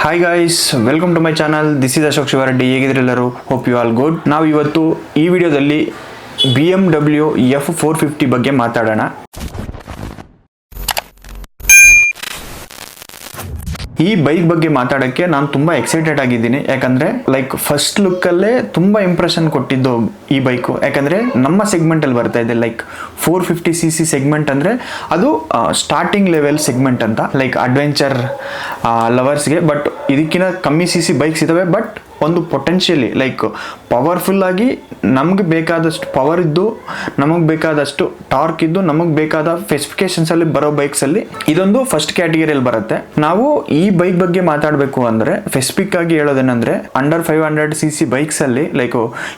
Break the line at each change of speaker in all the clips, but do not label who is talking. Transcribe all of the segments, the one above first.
Hi guys, welcome to my channel. This is Ashok Shivareddy. ಹೇಗಿದ್ರೆ ಎಲ್ಲರೂ? Hope you all good. ನಾವು ಇವತ್ತು ಈ ವಿಡಿಯೋದಲ್ಲಿ BMW F450 ಬಗ್ಗೆ ಮಾತಾಡೋಣ. ಈ ಬೈಕ್ ಬಗ್ಗೆ ಮಾತಾಡೋಕ್ಕೆ ನಾನು ತುಂಬ ಎಕ್ಸೈಟೆಡ್ ಆಗಿದ್ದೀನಿ. ಯಾಕಂದರೆ ಫಸ್ಟ್ ಲುಕ್ಕಲ್ಲೇ ತುಂಬ ಇಂಪ್ರೆಷನ್ ಕೊಟ್ಟಿದ್ದು ಈ ಬೈಕು. ಯಾಕಂದರೆ ನಮ್ಮ ಸೆಗ್ಮೆಂಟಲ್ಲಿ ಬರ್ತಾ ಇದೆ. 450cc ಸೆಗ್ಮೆಂಟ್ ಅಂದರೆ ಅದು ಸ್ಟಾರ್ಟಿಂಗ್ ಲೆವೆಲ್ ಸೆಗ್ಮೆಂಟ್ ಅಂತ, ಅಡ್ವೆಂಚರ್ ಲವರ್ಸ್ಗೆ. ಬಟ್ ಇದಕ್ಕಿಂತ ಕಮ್ಮಿ CC ಬೈಕ್ಸ್ ಇದ್ದಾವೆ. ಬಟ್ ಒಂದು ಪೊಟೆನ್ಷಿಯಲಿ ಪವರ್ಫುಲ್ ಆಗಿ ನಮ್ಗೆ ಬೇಕಾದಷ್ಟು ಪವರ್ ಇದ್ದು, ನಮಗೆ ಬೇಕಾದಷ್ಟು ಟಾರ್ಕ್ ಇದ್ದು, ನಮಗೆ ಬೇಕಾದ ಸ್ಪೆಸಿಫಿಕೇಶನ್ಸಲ್ಲಿ ಬರೋ ಬೈಕ್ಸಲ್ಲಿ ಇದೊಂದು ಫಸ್ಟ್ ಕ್ಯಾಟಗರಿಯಲ್ಲಿ ಬರುತ್ತೆ. ನಾವು ಈ ಬೈಕ್ ಬಗ್ಗೆ ಮಾತಾಡಬೇಕು ಅಂದರೆ ಸ್ಪೆಸಿಫಿಕ್ ಆಗಿ ಹೇಳೋದೇನೆಂದರೆ, ಅಂಡರ್ 500cc ಬೈಕ್ಸಲ್ಲಿ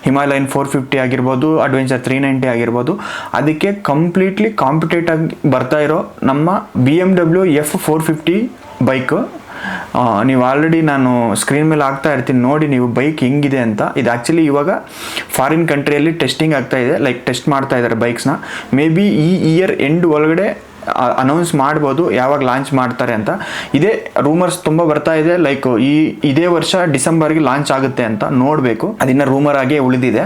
ಹಿಮಾಲಯನ್ 450 ಆಗಿರ್ಬೋದು, ಅಡ್ವೆಂಚರ್ 390 ಆಗಿರ್ಬೋದು, ಅದಕ್ಕೆ ಕಂಪ್ಲೀಟ್ಲಿ ಕಾಂಪಿಟೇಟ್ ಆಗಿ ಬರ್ತಾ ಇರೋ ನಮ್ಮ BMW F450 ಬೈಕು. ನೀವು ಆಲ್ರೆಡಿ ನಾನು ಸ್ಕ್ರೀನ್ ಮೇಲೆ ಹಾಕ್ತಾ ಇರ್ತೀನಿ ನೋಡಿ ನೀವು ಬೈಕ್ ಹೆಂಗಿದೆ ಅಂತ. ಇದು ಆ್ಯಕ್ಚುಲಿ ಇವಾಗ ಫಾರಿನ್ ಕಂಟ್ರಿಯಲ್ಲಿ ಟೆಸ್ಟಿಂಗ್ ಆಗ್ತಾ ಇದೆ, ಟೆಸ್ಟ್ ಮಾಡ್ತಾ ಇದ್ದಾರೆ ಬೈಕ್ಸ್ನ. ಮೇ ಬಿ ಈ ಇಯರ್ ಎಂಡ್ ಒಳಗಡೆ ಅನೌನ್ಸ್ ಮಾಡ್ಬೋದು ಯಾವಾಗ ಲಾಂಚ್ ಮಾಡ್ತಾರೆ ಅಂತ. ಇದೇ ರೂಮರ್ಸ್ ತುಂಬ ಬರ್ತಾ ಇದೆ. ಇದೇ ವರ್ಷ ಡಿಸೆಂಬರ್ಗೆ ಲಾಂಚ್ ಆಗುತ್ತೆ ಅಂತ. ನೋಡಬೇಕು, ಅದಿನ್ನ ರೂಮರ್ ಆಗಿ ಉಳಿದಿದೆ,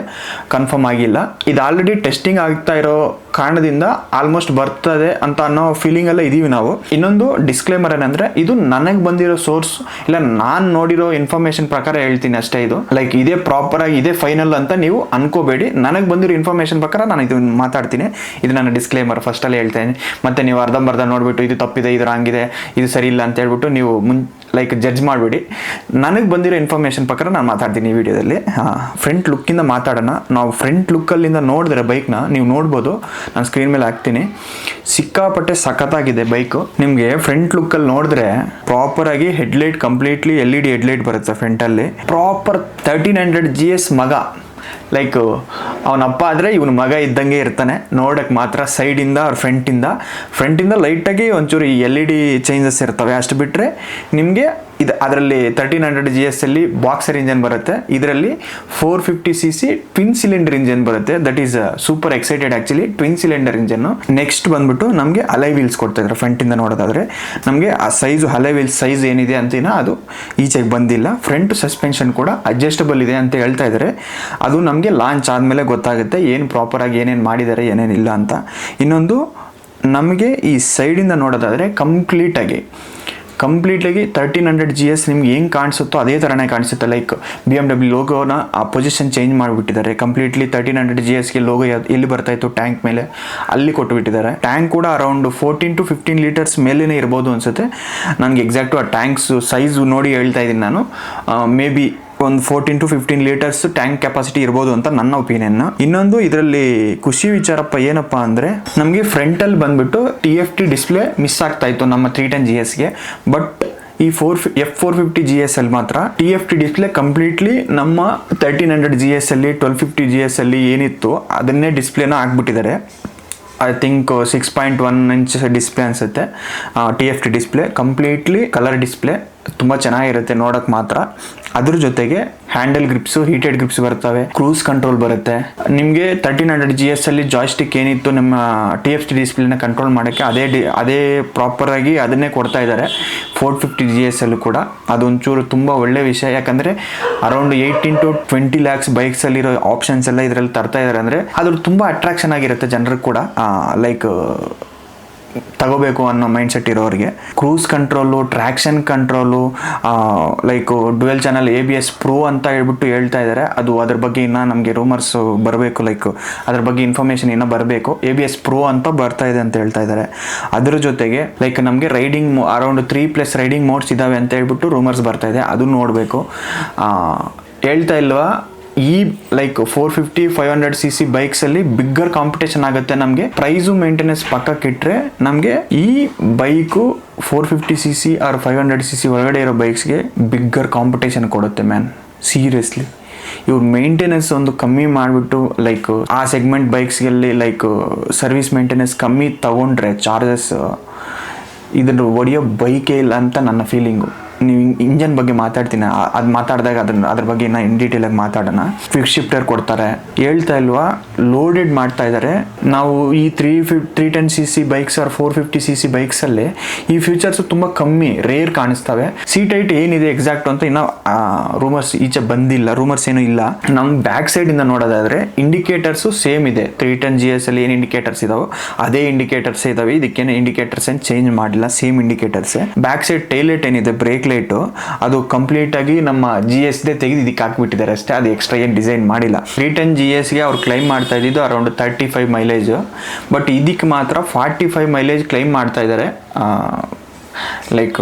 ಕನ್ಫರ್ಮ್ ಆಗಿಲ್ಲ. ಇದು ಆಲ್ರೆಡಿ ಟೆಸ್ಟಿಂಗ್ ಆಗ್ತಾ ಇರೋ ಕಾರಣದಿಂದ ಆಲ್ಮೋಸ್ಟ್ ಬರ್ತದೆ ಅಂತ ಅನ್ನೋ ಫೀಲಿಂಗಲ್ಲೇ ಇದೀವಿ ನಾವು. ಇನ್ನೊಂದು ಡಿಸ್ಕ್ಲೇಮರ್ ಏನಂದರೆ, ಇದು ನನಗೆ ಬಂದಿರೋ ಸೋರ್ಸ್ ಇಲ್ಲ, ನಾನು ನೋಡಿರೋ ಇನ್ಫಾರ್ಮೇಶನ್ ಪ್ರಕಾರ ಹೇಳ್ತೀನಿ ಅಷ್ಟೇ. ಇದು ಇದೇ ಪ್ರಾಪರ್ ಆಗಿ ಇದೇ ಫೈನಲ್ ಅಂತ ನೀವು ಅನ್ಕೋಬೇಡಿ. ನನಗೆ ಬಂದಿರೋ ಇನ್ಫಾರ್ಮೇಶನ್ ಪ್ರಕಾರ ನಾನು ಇದು ಮಾತಾಡ್ತೀನಿ. ಇದು ನನ್ನ ಡಿಸ್ಕ್ಲೇಮರ್ ಫಸ್ಟಲ್ಲಿ ಹೇಳ್ತೇನೆ. ಮತ್ತೆ ನೀವು ಅರ್ಧಂಬರ್ಧ ನೋಡ್ಬಿಟ್ಟು ಇದು ತಪ್ಪಿದೆ, ಇದು ರಾಂಗಿದೆ, ಇದು ಸರಿ ಇಲ್ಲ ಅಂತ ಹೇಳ್ಬಿಟ್ಟು ನೀವು ಜಡ್ಜ್ ಮಾಡಿಬಿಡಿ. ನನಗೆ ಬಂದಿರೋ ಇನ್ಫಾರ್ಮೇಷನ್ ಪ್ರಕಾರ ನಾನು ಮಾತಾಡ್ತೀನಿ ಈ ವಿಡಿಯೋದಲ್ಲಿ. ಫ್ರಂಟ್ ಲುಕ್ಕಿಂದ ಮಾತಾಡೋಣ. ನಾವು ಫ್ರಂಟ್ ಲುಕ್ಕಲ್ಲಿಂದ ನೋಡಿದ್ರೆ ಬೈಕ್ನ ನೀವು ನೋಡ್ಬೋದು, ನಾನು ಸ್ಕ್ರೀನ್ ಮೇಲೆ ಹಾಕ್ತೀನಿ. ಸಿಕ್ಕಾಪಟ್ಟೆ ಸಖತ್ತಾಗಿದೆ ಬೈಕು. ನಿಮಗೆ ಫ್ರಂಟ್ ಲುಕ್ಕಲ್ಲಿ ನೋಡಿದ್ರೆ ಪ್ರಾಪರಾಗಿ ಹೆಡ್ಲೈಟ್ ಕಂಪ್ಲೀಟ್ಲಿ LED ಹೆಡ್ಲೈಟ್ ಬರುತ್ತೆ ಫ್ರಂಟಲ್ಲಿ. ಪ್ರಾಪರ್ 1300 GS ಮಗ. ಅವನಪ್ಪ ಆದರೆ ಇವನ ಮಗ ಇದ್ದಂಗೆ ಇರ್ತಾನೆ ನೋಡೋಕ್ಕೆ ಮಾತ್ರ. ಸೈಡಿಂದ ಅವ್ರ ಫ್ರಂಟಿಂದ ಲೈಟಾಗಿ ಒಂಚೂರು ಈ LED ಚೇಂಜಸ್ ಇರ್ತವೆ. ಅಷ್ಟು ಬಿಟ್ಟರೆ ನಿಮಗೆ ಇದು ಅದರಲ್ಲಿ 1300 GS ಅಲ್ಲಿ ಬಾಕ್ಸರ್ ಇಂಜನ್ ಬರುತ್ತೆ. ಇದರಲ್ಲಿ 450cc ಟ್ವಿನ್ ಸಿಲಿಂಡರ್ ಇಂಜನ್ ಬರುತ್ತೆ. That is super excited actually, twin cylinder engine. Next ಬಂದ್ಬಿಟ್ಟು ನಮಗೆ ಅಲೈ ವೀಲ್ಸ್ ಕೊಡ್ತಾ ಇದ್ದಾರೆ. ಫ್ರಂಟಿಂದ ನೋಡೋದಾದರೆ ನಮಗೆ ಆ ಸೈಜು ಅಲೈ ವೀಲ್ಸ್ ಸೈಜ್ ಏನಿದೆ ಅಂತಿನ ಅದು ಈಚೆಗೆ ಬಂದಿಲ್ಲ. ಫ್ರಂಟ್ ಸಸ್ಪೆನ್ಷನ್ ಕೂಡ ಅಡ್ಜಸ್ಟಬಲ್ ಇದೆ ಅಂತ ಹೇಳ್ತಾ ಇದ್ದಾರೆ. ಅದು ನಮಗೆ ಲಾಂಚ್ ಆದಮೇಲೆ ಗೊತ್ತಾಗುತ್ತೆ ಏನು ಪ್ರಾಪರಾಗಿ ಏನೇನು ಮಾಡಿದ್ದಾರೆ ಏನೇನಿಲ್ಲ ಅಂತ. ಇನ್ನೊಂದು ನಮಗೆ ಈ ಸೈಡಿಂದ ನೋಡೋದಾದರೆ ಕಂಪ್ಲೀಟಾಗಿ 1300 GS ನಿಮ್ಗೆ ಹೆಂಗೆ ಕಾಣಿಸುತ್ತೋ ಅದೇ ಥರನೇ ಕಾಣಿಸುತ್ತೆ. BMW ಲೋಗೋನ ಆ ಪೊಸಿಷನ್ ಚೇಂಜ್ ಮಾಡಿಬಿಟ್ಟಿದ್ದಾರೆ ಕಂಪ್ಲೀಟ್ಲಿ. 1300 GSಗೆ ಲೋಗೋ ಎಲ್ಲಿ ಬರ್ತಾಯಿತ್ತು ಟ್ಯಾಂಕ್ ಮೇಲೆ ಅಲ್ಲಿ ಕೊಟ್ಟುಬಿಟ್ಟಿದ್ದಾರೆ. ಟ್ಯಾಂಕ್ ಕೂಡ ಅರೌಂಡ್ 14 to 15 ಲೀಟರ್ಸ್ ಮೇಲೇ ಇರ್ಬೋದು ಅನಿಸುತ್ತೆ. ನನಗೆ ಎಕ್ಸಾಕ್ಟು ಆ ಟ್ಯಾಂಕ್ಸ್ ಸೈಜು ನೋಡಿ ಹೇಳ್ತಾ ಇದ್ದೀನಿ ನಾನು. ಮೇ ಬಿ ಒಂದು 14 to 15 ಲೀಟರ್ಸ್ ಟ್ಯಾಂಕ್ ಕೆಪಾಸಿಟಿ ಇರ್ಬೋದು ಅಂತ ನನ್ನ ಒಪಿನಿಯನ್. ಇನ್ನೊಂದು ಇದರಲ್ಲಿ ಖುಷಿ ವಿಚಾರಪ್ಪ ಏನಪ್ಪ ಅಂದರೆ, ನಮಗೆ ಫ್ರಂಟಲ್ಲಿ ಬಂದ್ಬಿಟ್ಟು TFT ಡಿಸ್ಪ್ಲೇ ಮಿಸ್ ಆಗ್ತಾ ಇತ್ತು ನಮ್ಮ 310 GSಗೆ. ಬಟ್ ಈ F450 GS ಅಲ್ಲಿ ಮಾತ್ರ TFT ಡಿಸ್ಪ್ಲೇ ಕಂಪ್ಲೀಟ್ಲಿ ನಮ್ಮ 1300 GS ಅಲ್ಲಿ 1250 GS ಅಲ್ಲಿ ಏನಿತ್ತು ಅದನ್ನೇ ಡಿಸ್ಪ್ಲೇನ ಹಾಕ್ಬಿಟ್ಟಿದ್ದಾರೆ. ಐ ಥಿಂಕ್ 6.1 ಇಂಚ್ ಡಿಸ್ಪ್ಲೇ ಅನಿಸುತ್ತೆ. TFT display completely colour display, ತುಂಬ ಚೆನ್ನಾಗಿರುತ್ತೆ ನೋಡೋಕ್ಕೆ ಮಾತ್ರ. ಅದ್ರ ಜೊತೆಗೆ ಹ್ಯಾಂಡಲ್ ಗ್ರಿಪ್ಸು, ಹೀಟೆಡ್ ಗ್ರಿಪ್ಸ್ ಬರ್ತವೆ, ಕ್ರೂಸ್ ಕಂಟ್ರೋಲ್ ಬರುತ್ತೆ. ನಿಮಗೆ 1300 GS ಅಲ್ಲಿ ಜಾಯ್ಸ್ಟಿಕ್ ಏನಿತ್ತು ನಮ್ಮ TFT ಡಿಸ್ಪ್ಲೇನ ಕಂಟ್ರೋಲ್ ಮಾಡೋಕ್ಕೆ ಅದೇ ಪ್ರಾಪರಾಗಿ ಅದನ್ನೇ ಕೊಡ್ತಾ ಇದ್ದಾರೆ 450 GS ಅಲ್ಲೂ ಕೂಡ. ಅದೊಂಚೂರು ತುಂಬ ಒಳ್ಳೆ ವಿಷಯ. ಯಾಕಂದರೆ ಅರೌಂಡ್ 18 to 20 lakhs ಬೈಕ್ಸಲ್ಲಿರೋ ಆಪ್ಷನ್ಸ್ ಎಲ್ಲ ಇದರಲ್ಲಿ ತರ್ತಾ ಇದ್ದಾರೆ ಅಂದರೆ ಅದು ತುಂಬ ಅಟ್ರಾಕ್ಷನ್ ಆಗಿರುತ್ತೆ ಜನರಿಗೆ ಕೂಡ, ತಗೋಬೇಕು ಅನ್ನೋ ಮೈಂಡ್ ಸೆಟ್ ಇರೋರಿಗೆ. Cruise control, traction control, dual channel ABS Pro ಅಂತ ಹೇಳ್ಬಿಟ್ಟು ಹೇಳ್ತಾ ಇದ್ದಾರೆ. ಅದ್ರ ಬಗ್ಗೆ ಇನ್ನೂ ನಮಗೆ ರೂಮರ್ಸ್ ಬರಬೇಕು, ಅದ್ರ ಬಗ್ಗೆ ಇನ್ಫಾರ್ಮೇಷನ್ ಇನ್ನೂ ಬರಬೇಕು. ABS Pro ಅಂತ ಬರ್ತಾ ಇದೆ ಅಂತ ಹೇಳ್ತಾ ಇದ್ದಾರೆ. ಅದ್ರ ಜೊತೆಗೆ ನಮಗೆ ರೈಡಿಂಗ್ ಅರೌಂಡ್ 3+ ರೈಡಿಂಗ್ ಮೋಡ್ಸ್ ಇದ್ದಾವೆ ಅಂತ ಹೇಳ್ಬಿಟ್ಟು ರೂಮರ್ಸ್ ಬರ್ತಾ ಇದೆ. ಅದು ನೋಡಬೇಕು. ಹೇಳ್ತಾ ಇಲ್ವಾ, ಈ 450 500cc ಬೈಕ್ಸಲ್ಲಿ ಬಿಗ್ಗರ್ ಕಾಂಪಿಟೇಷನ್ ಆಗುತ್ತೆ ನಮಗೆ. ಪ್ರೈಸು ಮೇಂಟೆನೆನ್ಸ್ ಪಕ್ಕಕ್ಕಿಟ್ರೆ ನಮಗೆ ಈ ಬೈಕು 450cc ಆರ್ 500cc ಒಳಗಡೆ ಇರೋ ಬೈಕ್ಸ್ಗೆ ಬಿಗ್ಗರ್ ಕಾಂಪಿಟೇಷನ್ ಕೊಡುತ್ತೆ ಮ್ಯಾನ್. ಸೀರಿಯಸ್ಲಿ ಇವ್ರು ಮೇಂಟೆನೆನ್ಸ್ ಒಂದು ಕಮ್ಮಿ ಮಾಡಿಬಿಟ್ಟು ಆ ಸೆಗ್ಮೆಂಟ್ ಬೈಕ್ಸ್ಗಳಲ್ಲಿ ಸರ್ವಿಸ್ ಮೇಂಟೆನೆನ್ಸ್ ಕಮ್ಮಿ ತಗೊಂಡ್ರೆ ಚಾರ್ಜಸ್ ಇದನ್ನು ಹೊಡೆಯೋ ಬೈಕೇ ಇಲ್ಲ ಅಂತ ನನ್ನ ಫೀಲಿಂಗು. ನೀವು ಇಂಜನ್ ಬಗ್ಗೆ ಮಾತಾಡ್ತೀನಿ, ಅದು ಮಾತಾಡಿದಾಗ ಅದ್ರ ಬಗ್ಗೆ ಇನ್ನು ಇನ್ ಡೀಟೇಲಾಗಿ ಮಾತಾಡೋಣ. ಕ್ವಿಕ್ ಶಿಫ್ಟರ್ ಕೊಡ್ತಾರೆ, ಹೇಳ್ತಾ ಇಲ್ವಾ, ಲೋಡೆಡ್ ಮಾಡ್ತಾ ಇದ್ದಾರೆ. ನಾವು ಈ 310cc ಬೈಕ್ಸ್ ಆರ್ 450cc ಬೈಕ್ಸಲ್ಲಿ ಈ ಫೀಚರ್ಸ್ ತುಂಬ ಕಮ್ಮಿ, ರೇರ್ ಕಾಣಿಸ್ತವೆ. ಸೀಟ್ ಹೈಟ್ ಏನಿದೆ ಎಕ್ಸಾಕ್ಟ್ ಅಂತ ಇನ್ನೂ ರೂಮರ್ಸ್ ಈಚೆ ಬಂದಿಲ್ಲ, ರೂಮರ್ಸ್ ಏನೂ ಇಲ್ಲ. ನಮ್ಮ ಬ್ಯಾಕ್ ಸೈಡಿಂದ ನೋಡೋದಾದರೆ ಇಂಡಿಕೇಟರ್ಸು ಸೇಮ್ ಇದೆ. 310GS ಅಲ್ಲಿ ಏನು ಇಂಡಿಕೇಟರ್ಸ್ ಇದಾವೆ ಅದೇ ಇಂಡಿಕೇಟರ್ಸ್ ಇದಾವೆ, ಇದಕ್ಕೇನು ಇಂಡಿಕೇಟರ್ಸ್ ಏನು ಚೇಂಜ್ ಮಾಡಿಲ್ಲ, same indicators. Back side tail light ಏನಿದೆ, ಬ್ರೇಕ್ ಲೈಟು, ಅದು ಕಂಪ್ಲೀಟ್ ಆಗಿ ನಮ್ಮ GS ತೆಗೆದು ಇದಕ್ಕೆ ಹಾಕ್ಬಿಟ್ಟಿದ್ದಾರೆ ಅಷ್ಟೇ, ಅದು ಎಕ್ಸ್ಟ್ರಾ ಏನು ಡಿಸೈನ್ ಮಾಡಿಲ್ಲ. 310GSಗೆ ಅವ್ರು ಕ್ಲೈಮ್ ಮಾಡ್ತಾ ಇದ್ದಿದ್ದು ಅರೌಂಡ್ 35 ಮೈಲೇಜ್, ಬಟ್ ಇದಕ್ಕೆ ಮಾತ್ರ 45 ಮೈಲೇಜ್ ಕ್ಲೈಮ್ ಮಾಡ್ತಾ ಇದ್ದಾರೆ. ಲೈಕ್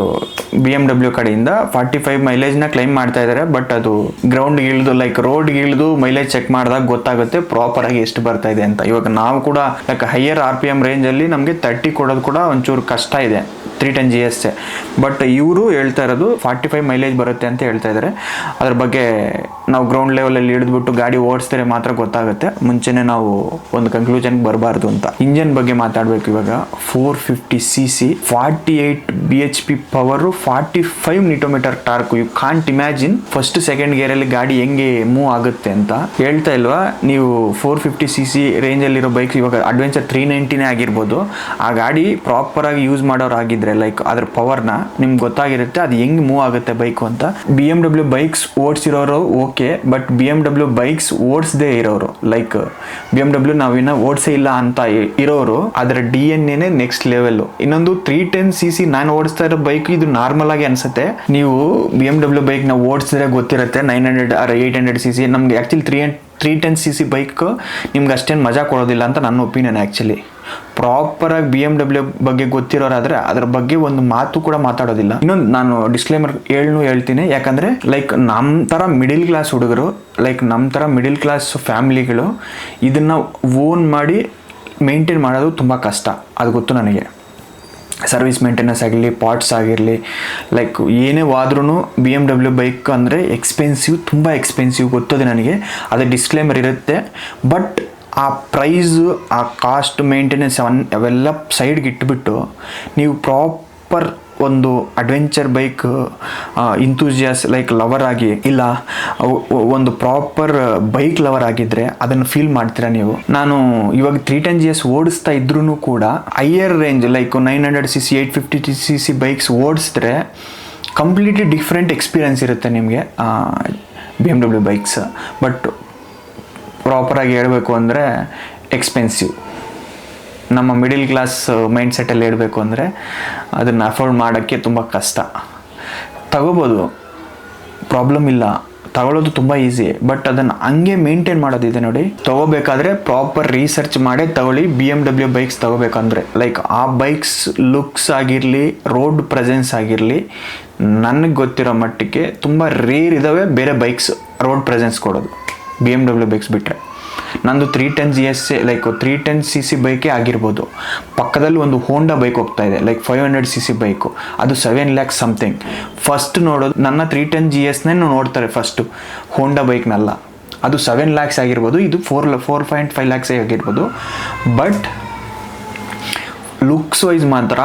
BMW ಕಡೆಯಿಂದ 45 ಮೈಲೇಜ್ನ ಕ್ಲೈಮ್ ಮಾಡ್ತಾ ಇದ್ದಾರೆ. ಬಟ್ ಅದು ಗ್ರೌಂಡ್ಗೆ ಇಳಿದು ಲೈಕ್ ರೋಡ್ಗೆ ಇಳಿದು ಮೈಲೇಜ್ ಚೆಕ್ ಮಾಡಿದಾಗ ಗೊತ್ತಾಗುತ್ತೆ ಪ್ರಾಪರಾಗಿ ಎಷ್ಟು ಬರ್ತಾ ಇದೆ ಅಂತ. ಇವಾಗ ನಾವು ಕೂಡ ಲೈಕ್ ಹೈಯರ್ RPM ರೇಂಜಲ್ಲಿ ನಮಗೆ 30 ಕೊಡೋದು ಕೂಡ ಒಂಚೂರು ಕಷ್ಟ ಇದೆ 310GS. ಬಟ್ ಇವರು ಹೇಳ್ತಾ ಇರೋದು 45 ಮೈಲೇಜ್ ಬರುತ್ತೆ ಅಂತ ಹೇಳ್ತಾ ಇದ್ದಾರೆ. ಅದ್ರ ಬಗ್ಗೆ ನಾವು ಗ್ರೌಂಡ್ ಲೆವೆಲಲ್ಲಿ ಇಳಿದ್ಬಿಟ್ಟು ಗಾಡಿ ಓಡಿಸಿದ್ರೆ ಮಾತ್ರ ಗೊತ್ತಾಗುತ್ತೆ, ಮುಂಚೆನೆ ನಾವು ಒಂದು ಕನ್ಕ್ಲೂಷನ್ಗೆ ಬರಬಾರ್ದು ಅಂತ. ಇಂಜನ್ ಬಗ್ಗೆ ಮಾತಾಡಬೇಕು ಇವಾಗ. 450cc 48 bhp power, 45 Nm torque. You can't imagine first second ಗೇರಲ್ಲಿ ಗಾಡಿ ಹೆಂಗೆ ಮೂವ್ ಆಗುತ್ತೆ ಅಂತ. ಹೇಳ್ತಾ ಇಲ್ವಾ, ನೀವು 450cc ರೇಂಜಲ್ಲಿರೋ ಬೈಕ್, ಇವಾಗ ಅಡ್ವೆಂಚರ್ 390 ಆಗಿರ್ಬೋದು, ಆ ಗಾಡಿ ಪ್ರಾಪರಾಗಿ ಯೂಸ್ ಮಾಡೋರು ಆಗಿದ್ರೆ ಲೈಕ್ ಅದ್ರ ಪವರ್ನ ನಿಮ್ಗೆ ಗೊತ್ತಾಗಿರುತ್ತೆ ಅದು ಹೆಂಗೆ ಮೂವ್ ಆಗುತ್ತೆ ಬೈಕು ಅಂತ. BMW ಬೈಕ್ಸ್ ಓಡಿಸಿರೋರು ಓಕೆ, ಬಟ್ BMW ಬೈಕ್ಸ್ ಓಡಿಸದೇ ಇರೋರು, ಲೈಕ್ BMW ನಾವಿನ್ನ ಓಡಿಸೇ ಇಲ್ಲ ಅಂತ ಇರೋರು, ಅದರ DNA ನೆಕ್ಸ್ಟ್ ಲೆವೆಲ್. ಇನ್ನೊಂದು 310cc ನಾನು ಓಡಿಸ್ತಾ ಇರೋ ಬೈಕ್ ಇದು ನಾರ್ಮಲ್ ಆಗಿ ಅನ್ಸುತ್ತೆ. ನೀವು BMW ಬೈಕ್ ನಾವು ಓಡಿಸಿದ್ರೆ ಗೊತ್ತಿರುತ್ತೆ 900 or 800cc. ನಮ್ಗೆ ಆ್ಯಕ್ಚುಲಿ 310cc ಬೈಕ್ ನಿಮ್ಗೆ ಅಷ್ಟೇನು ಮಜಾ ಕೊಡೋದಿಲ್ಲ ಅಂತ ನನ್ನ ಒಪಿನಿಯನ್. ಆ್ಯಕ್ಚುಲಿ ಪ್ರಾಪರಾಗಿ BMW ಬಗ್ಗೆ ಗೊತ್ತಿರೋರಾದ್ರೆ ಅದ್ರ ಬಗ್ಗೆ ಒಂದು ಮಾತು ಕೂಡ ಮಾತಾಡೋದಿಲ್ಲ. ಇನ್ನೊಂದು ನಾನು ಡಿಸ್ಕ್ಲೇಮರ್ ಹೇಳ್ತೀನಿ, ಯಾಕಂದರೆ ಲೈಕ್ ನಮ್ಮ ಥರ ಮಿಡಿಲ್ ಕ್ಲಾಸ್ ಹುಡುಗರು, ಲೈಕ್ ನಮ್ಮ ಥರ ಮಿಡಿಲ್ ಕ್ಲಾಸ್ ಫ್ಯಾಮಿಲಿಗಳು ಇದನ್ನು ಓನ್ ಮಾಡಿ ಮೇಂಟೈನ್ ಮಾಡೋದು ತುಂಬ ಕಷ್ಟ, ಅದು ಗೊತ್ತು ನನಗೆ. ಸರ್ವಿಸ್ ಮೇಂಟೆನೆನ್ಸ್ ಆಗಿರಲಿ, ಪಾರ್ಟ್ಸ್ ಆಗಿರಲಿ, ಲೈಕ್ ಏನೇ ಹೋದ್ರೂ BMW ಬೈಕ್ ಅಂದರೆ ಎಕ್ಸ್ಪೆನ್ಸಿವ್, ತುಂಬ ಎಕ್ಸ್ಪೆನ್ಸಿವ್, ಗೊತ್ತದೆ ನನಗೆ, ಅದು ಡಿಸ್ಕ್ಲೇಮರ್ ಇರುತ್ತೆ. ಬಟ್ ಆ ಪ್ರೈಸು, ಆ ಕಾಸ್ಟ್, ಮೇಂಟೆನೆನ್ಸ್ ಅವೆಲ್ಲ ಸೈಡ್ಗೆ ಇಟ್ಬಿಟ್ಟು ನೀವು ಪ್ರಾಪರ್ ಒಂದು ಅಡ್ವೆಂಚರ್ ಬೈಕ್ ಇಂಥೂಸಿಯಾಸ್ ಲೈಕ್ ಲವರ್ ಆಗಿ, ಇಲ್ಲ ಒಂದು ಪ್ರಾಪರ್ ಬೈಕ್ ಲವರ್ ಆಗಿದ್ದರೆ ಅದನ್ನು ಫೀಲ್ ಮಾಡ್ತೀರಾ ನೀವು. ನಾನು ಇವಾಗ 310GS ಓಡಿಸ್ತಾ ಇದ್ರೂ ಕೂಡ higher range like 900cc 850cc bikes ಓಡಿಸಿದ್ರೆ ಕಂಪ್ಲೀಟ್ಲಿ ಡಿಫ್ರೆಂಟ್ ಎಕ್ಸ್ಪೀರಿಯನ್ಸ್ ಇರುತ್ತೆ ನಿಮಗೆ BMW ಬೈಕ್ಸ್. ಬಟ್ ಪ್ರಾಪರಾಗಿ ಹೇಳಬೇಕು ಅಂದರೆ ಎಕ್ಸ್ಪೆನ್ಸಿವ್. ನಮ್ಮ ಮಿಡಿಲ್ ಕ್ಲಾಸ್ ಮೈಂಡ್ ಸೆಟ್ಟಲ್ಲಿ ಹೇಳಬೇಕು ಅಂದರೆ ಅದನ್ನು ಅಫೋರ್ಡ್ ಮಾಡೋಕ್ಕೆ ತುಂಬ ಕಷ್ಟ. ತಗೋಬೋದು, ಪ್ರಾಬ್ಲಮ್ ಇಲ್ಲ, ತಗೊಳ್ಳೋದು ತುಂಬ ಈಸಿ. ಬಟ್ ಅದನ್ನು ಹಂಗೆ ಮೇಂಟೈನ್ ಮಾಡೋದಿದೆ ನೋಡಿ. ತೊಗೋಬೇಕಾದ್ರೆ ಪ್ರಾಪರ್ ರಿಸರ್ಚ್ ಮಾಡೇ ತಗೊಳ್ಳಿ BMW ಬೈಕ್ಸ್ ತೊಗೋಬೇಕಂದ್ರೆ. ಲೈಕ್ ಆ ಬೈಕ್ಸ್ ಲುಕ್ಸ್ ಆಗಿರಲಿ, ರೋಡ್ ಪ್ರೆಸೆನ್ಸ್ ಆಗಿರಲಿ, ನನಗೆ ಗೊತ್ತಿರೋ ಮಟ್ಟಿಗೆ ತುಂಬ ರೇರ್ ಇದ್ದಾವೆ ಬೇರೆ ಬೈಕ್ಸ್ ರೋಡ್ ಪ್ರೆಸೆನ್ಸ್ ಕೊಡೋದು BMW ಬೈಕ್ಸ್ ಬಿಟ್ಟರೆ. ನಂದು 310GS ಲೈಕ್ 310cc ಬೈಕೇ ಆಗಿರ್ಬೋದು. ಪಕ್ಕದಲ್ಲಿ ಒಂದು ಹೋಂಡಾ ಬೈಕ್ ಹೋಗ್ತಾ ಇದೆ ಲೈಕ್ 500cc ಬೈಕು, ಅದು 7 lakhs ಸಮಥಿಂಗ್. ಫಸ್ಟ್ ನೋಡೋದು ನನ್ನ 310GSನೇ ನೋಡ್ತಾರೆ ಫಸ್ಟು, ಹೋಂಡಾ ಬೈಕ್ನಲ್ಲ. ಅದು 7 lakhs ಆಗಿರ್ಬೋದು, ಇದು 4.5 lakhs ಆಗಿರ್ಬೋದು. ಬಟ್ ಲುಕ್ಸ್ ವೈಸ್ ಮಾತ್ರ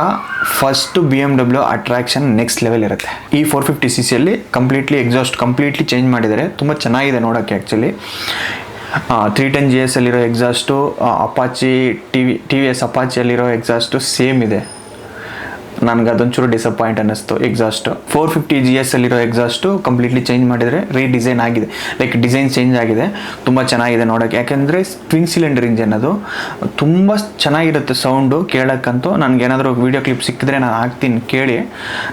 first BMW attraction next level ಇರುತ್ತೆ. ಈ 450cc ಎಕ್ಸಾಸ್ಟ್ ಕಂಪ್ಲೀಟ್ಲಿ ಚೇಂಜ್ ಮಾಡಿದ್ದಾರೆ, ತುಂಬ ಚೆನ್ನಾಗಿದೆ ನೋಡೋಕ್ಕೆ. ಆ್ಯಕ್ಚುಲಿ 310GS ಅಲ್ಲಿರೋ ಎಕ್ಸಾಸ್ಟು ಅಪಾಚಿ TVS ಅಪಾಚಿಯಲ್ಲಿರೋ ಎಕ್ಸಾಸ್ಟು ಸೇಮ್ ಇದೆ. ನನಗೆ ಅದೊಂಚೂರು ಡಿಸಪಾಯಿಂಟ್ ಅನ್ನಿಸ್ತು ಎಕ್ಸಾಸ್ಟು. 450GS ಅಲ್ಲಿರೋ ಎಕ್ಸಾಸ್ಟು ಕಂಪ್ಲೀಟ್ಲಿ ಚೇಂಜ್ ಮಾಡಿದರೆ ರೀಡಿಸೈನ್ ಆಗಿದೆ, ಲೈಕ್ ಡಿಸೈನ್ ಚೇಂಜ್ ಆಗಿದೆ, ತುಂಬ ಚೆನ್ನಾಗಿದೆ ನೋಡೋಕ್ಕೆ. ಯಾಕೆಂದರೆ ಟ್ವಿನ್ ಸಿಲಿಂಡರ್ ಇಂಜನ್, ಅದು ತುಂಬ ಚೆನ್ನಾಗಿರುತ್ತೆ ಸೌಂಡು ಕೇಳೋಕ್ಕಂತೂ. ನನಗೇನಾದರೂ ವೀಡಿಯೋ ಕ್ಲಿಪ್ ಸಿಕ್ಕಿದ್ರೆ ನಾನು ಹಾಕ್ತೀನಿ, ಕೇಳಿ.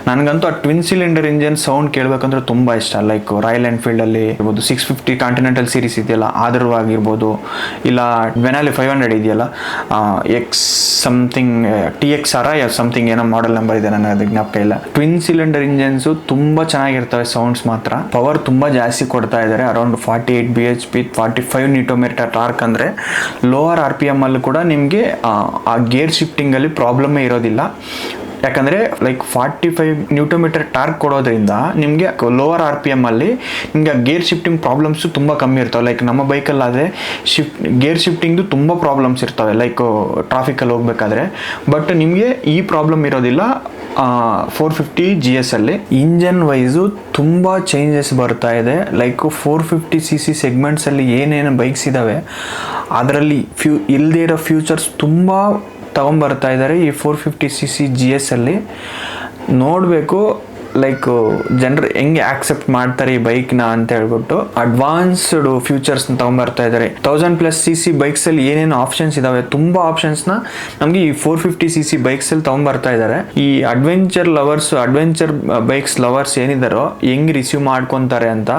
ನನಗಂತೂ ಆ ಟ್ವಿನ್ ಸಿಲಿಂಡರ್ ಇಂಜನ್ ಸೌಂಡ್ ಕೇಳಬೇಕಂದ್ರೆ ತುಂಬ ಇಷ್ಟ. ಲೈಕ್ ರಾಯಲ್ ಎನ್ಫೀಲ್ಡಲ್ಲಿ ಇರ್ಬೋದು, 650 ಕಾಂಟಿನೆಂಟಲ್ ಸೀರೀಸ್ ಇದೆಯಲ್ಲ ಆದರೂ ಆಗಿರ್ಬೋದು, ಇಲ್ಲ ವೆನಾಲೆ 500 ಇದೆಯಲ್ಲ, TXR ಸಮಥಿಂಗ್ ಏನೋ ಮಾಡಲ್ ನಂಬರ್ ಇದೆ, ನನಗೆ ಅದು ಜ್ಞಾಪಕ ಇಲ್ಲ. ಟ್ವಿನ್ ಸಿಲಿಂಡರ್ ಇಂಜನ್ಸು ತುಂಬ ಚೆನ್ನಾಗಿರ್ತವೆ, ಸೌಂಡ್ಸ್ ಮಾತ್ರ. ಪವರ್ ತುಂಬ ಜಾಸ್ತಿ ಕೊಡ್ತಾ ಇದ್ದಾರೆ, ಅರೌಂಡ್ 48 bhp 45 Nm ಟಾರ್ಕ್. ಅಂದರೆ ಲೋವರ್ RPM ಅಲ್ಲೂ ಕೂಡ ನಿಮಗೆ ಆ ಗೇರ್ ಶಿಫ್ಟಿಂಗಲ್ಲಿ ಪ್ರಾಬ್ಲಮ್ಮೇ ಇರೋದಿಲ್ಲ. ಯಾಕಂದರೆ ಲೈಕ್ 45 Nm ಟಾರ್ಕ್ ಕೊಡೋದ್ರಿಂದ ನಿಮಗೆ ಲೋವರ್ RPM ಅಲ್ಲಿ ನಿಮಗೆ ಗೇರ್ ಶಿಫ್ಟಿಂಗ್ ಪ್ರಾಬ್ಲಮ್ಸು ತುಂಬ ಕಮ್ಮಿ ಇರ್ತವೆ. ಲೈಕ್ ನಮ್ಮ ಬೈಕಲ್ಲಾದರೆ ಗೇರ್ ಶಿಫ್ಟಿಂಗ್ದು ತುಂಬ ಪ್ರಾಬ್ಲಮ್ಸ್ ಇರ್ತವೆ, ಲೈಕ್ ಟ್ರಾಫಿಕಲ್ಲಿ ಹೋಗ್ಬೇಕಾದ್ರೆ. ಬಟ್ ನಿಮಗೆ ಈ ಪ್ರಾಬ್ಲಮ್ ಇರೋದಿಲ್ಲ. 450 GS ಅಲ್ಲಿ ಇಂಜನ್ ವೈಸು ತುಂಬ ಚೇಂಜಸ್ ಬರ್ತಾ ಇದೆ. ಲೈಕ್ 450 cc ಸೆಗ್ಮೆಂಟ್ಸಲ್ಲಿ ಏನೇನು ಬೈಕ್ಸ್ ಇದ್ದಾವೆ ಅದರಲ್ಲಿ ಇಲ್ಲದೇ ಇರೋ ಫ್ಯೂಚರ್ಸ್ ತುಂಬ ತಗೊಂಬರ್ತಾ ಇದ್ದಾರೆ ಈ 450 cc GS ಅಲ್ಲಿ. ನೋಡಬೇಕು ಲೈಕ್ ಜನರು ಹೆಂಗೆ ಆಕ್ಸೆಪ್ಟ್ ಮಾಡ್ತಾರೆ ಈ ಬೈಕ್ನ ಅಂತ ಹೇಳ್ಬಿಟ್ಟು ಅಡ್ವಾನ್ಸ್ಡ್ ಫ್ಯೂಚರ್ಸ್ನ ತೊಗೊಂಬರ್ತಾ ಇದ್ದಾರೆ. 1000+ cc ಬೈಕ್ಸಲ್ಲಿ ಏನೇನು ಆಪ್ಷನ್ಸ್ ಇದಾವೆ ತುಂಬ ಆಪ್ಷನ್ಸ್ನ ನಮಗೆ ಈ 450 cc ಬೈಕ್ಸಲ್ಲಿ ತೊಗೊಂಬರ್ತಾ ಇದ್ದಾರೆ. ಈ ಅಡ್ವೆಂಚರ್ ಬೈಕ್ಸ್ ಲವರ್ಸ್ ಏನಿದಾರೋ ಹೆಂಗೆ ರಿಸೀವ್ ಮಾಡ್ಕೊತಾರೆ ಅಂತ.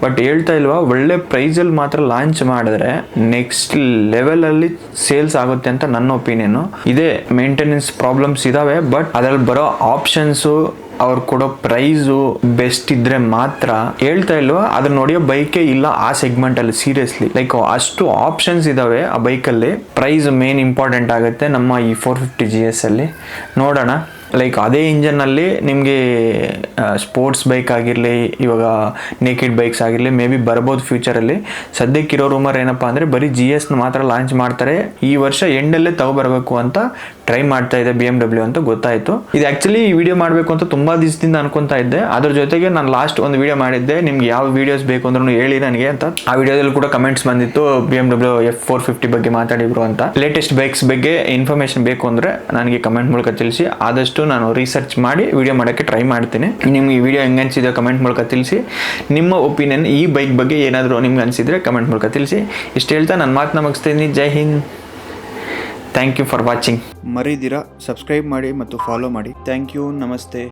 ಬಟ್ ಹೇಳ್ತಾ ಇಲ್ವಾ, ಒಳ್ಳೆ ಪ್ರೈಸಲ್ಲಿ ಮಾತ್ರ ಲಾಂಚ್ ಮಾಡಿದ್ರೆ ನೆಕ್ಸ್ಟ್ ಲೆವೆಲಲ್ಲಿ ಸೇಲ್ಸ್ ಆಗುತ್ತೆ ಅಂತ ನನ್ನ ಒಪಿನಿಯನು. ಇದೇ ಮೇಂಟೆನೆನ್ಸ್ ಪ್ರಾಬ್ಲಮ್ಸ್ ಇದಾವೆ, ಬಟ್ ಅದರಲ್ಲಿ ಬರೋ ಆಪ್ಷನ್ಸು ಅವ್ರು ಕೊಡೋ ಪ್ರೈಸು ಬೆಸ್ಟ್ ಇದ್ರೆ ಮಾತ್ರ. ಹೇಳ್ತಾ ಇಲ್ವಾ, ಅದನ್ನ ನೋಡಿಯೋ ಬೈಕೇ ಇಲ್ಲ ಆ ಸೆಗ್ಮೆಂಟ್ ಅಲ್ಲಿ. ಸೀರಿಯಸ್ಲಿ ಲೈಕ್ ಅಷ್ಟು ಆಪ್ಷನ್ಸ್ ಇದಾವೆ ಆ ಬೈಕಲ್ಲಿ. ಪ್ರೈಸ್ ಮೇನ್ ಇಂಪಾರ್ಟೆಂಟ್ ಆಗುತ್ತೆ ನಮ್ಮ ಈ 450 GS ಅಲ್ಲಿ. ನೋಡೋಣ ಲೈಕ್ ಅದೇ ಇಂಜನ್ನಲ್ಲಿ ನಿಮಗೆ ಸ್ಪೋರ್ಟ್ಸ್ ಬೈಕ್ ಆಗಿರಲಿ, ಇವಾಗ ನೇಕಿಡ್ ಬೈಕ್ಸ್ ಆಗಿರಲಿ ಮೇ ಬಿ ಬರ್ಬೋದು ಫ್ಯೂಚರಲ್ಲಿ. ಸದ್ಯಕ್ಕಿರೋ ರೂಮರ್ ಏನಪ್ಪ ಅಂದರೆ ಬರೀ GSನ ಮಾತ್ರ ಲಾಂಚ್ ಮಾಡ್ತಾರೆ, ಈ ವರ್ಷ ಎಂಡಲ್ಲೇ ತಗೋಬರ್ಬೇಕು ಅಂತ ಟ್ರೈ ಮಾಡ್ತಾ ಇದೆ BMW ಅಂತ ಗೊತ್ತಾಯಿತು. ಇದು ಆ್ಯಕ್ಚುಲಿ ಈ ವಿಡಿಯೋ ಮಾಡಬೇಕು ಅಂತ ತುಂಬ ದಿವಸದಿಂದ ಅನ್ಕೊತಾ ಇದ್ದೆ. ಅದ್ರ ಜೊತೆಗೆ ನಾನು ಲಾಸ್ಟ್ ಒಂದು ವಿಡಿಯೋ ಮಾಡಿದ್ದೆ, ನಿಮ್ಗೆ ಯಾವ ವೀಡಿಯೋಸ್ ಬೇಕು ಅಂದ್ರೂ ಹೇಳಿ ನನಗೆ ಅಂತ. ಆ ವಿಡಿಯೋದಲ್ಲಿ ಕೂಡ ಕಮೆಂಟ್ಸ್ ಬಂದಿತ್ತು BMW F450 ಬಗ್ಗೆ ಮಾತಾಡಿದ್ರು ಅಂತ. ಲೇಟೆಸ್ಟ್ ಬೈಕ್ಸ್ ಬಗ್ಗೆ ಇನ್ಫಾರ್ಮೇಷನ್ ಬೇಕು ಅಂದರೆ ನನಗೆ ಕಮೆಂಟ್ ಮೂಲಕ ತಿಳಿಸಿ. ಆದಷ್ಟು ನಾನು ರಿಸರ್ಚ್ ಮಾಡಿ ವಿಡಿಯೋ ಮಾಡೋಕ್ಕೆ ಟ್ರೈ ಮಾಡ್ತೀನಿ. ನಿಮ್ಗೆ ಈ ವಿಡಿಯೋ ಹೆಂಗೆ ಅನಿಸಿದೆ ಕಮೆಂಟ್ ಮೂಲಕ ತಿಳಿಸಿ. ನಿಮ್ಮ ಒಪಿನಿಯನ್ ಈ ಬೈಕ್ ಬಗ್ಗೆ ಏನಾದರೂ ನಿಮ್ಗೆ ಅನಿಸಿದರೆ ಕಮೆಂಟ್ ಮೂಲಕ ತಿಳಿಸಿ. ಇಷ್ಟು ಹೇಳ್ತಾ ನಾನು ಮಾತನ್ನ ಮುಗಿಸ್ತೀನಿ. Jai Hind. Thank you for watching. ಮರಿದಿರಾ ಸಬ್ಸ್ಕ್ರೈಬ್ ಮಾಡಿ ಮತ್ತು ಫಾಲೋ ಮಾಡಿ. Thank you. ನಮಸ್ತೆ.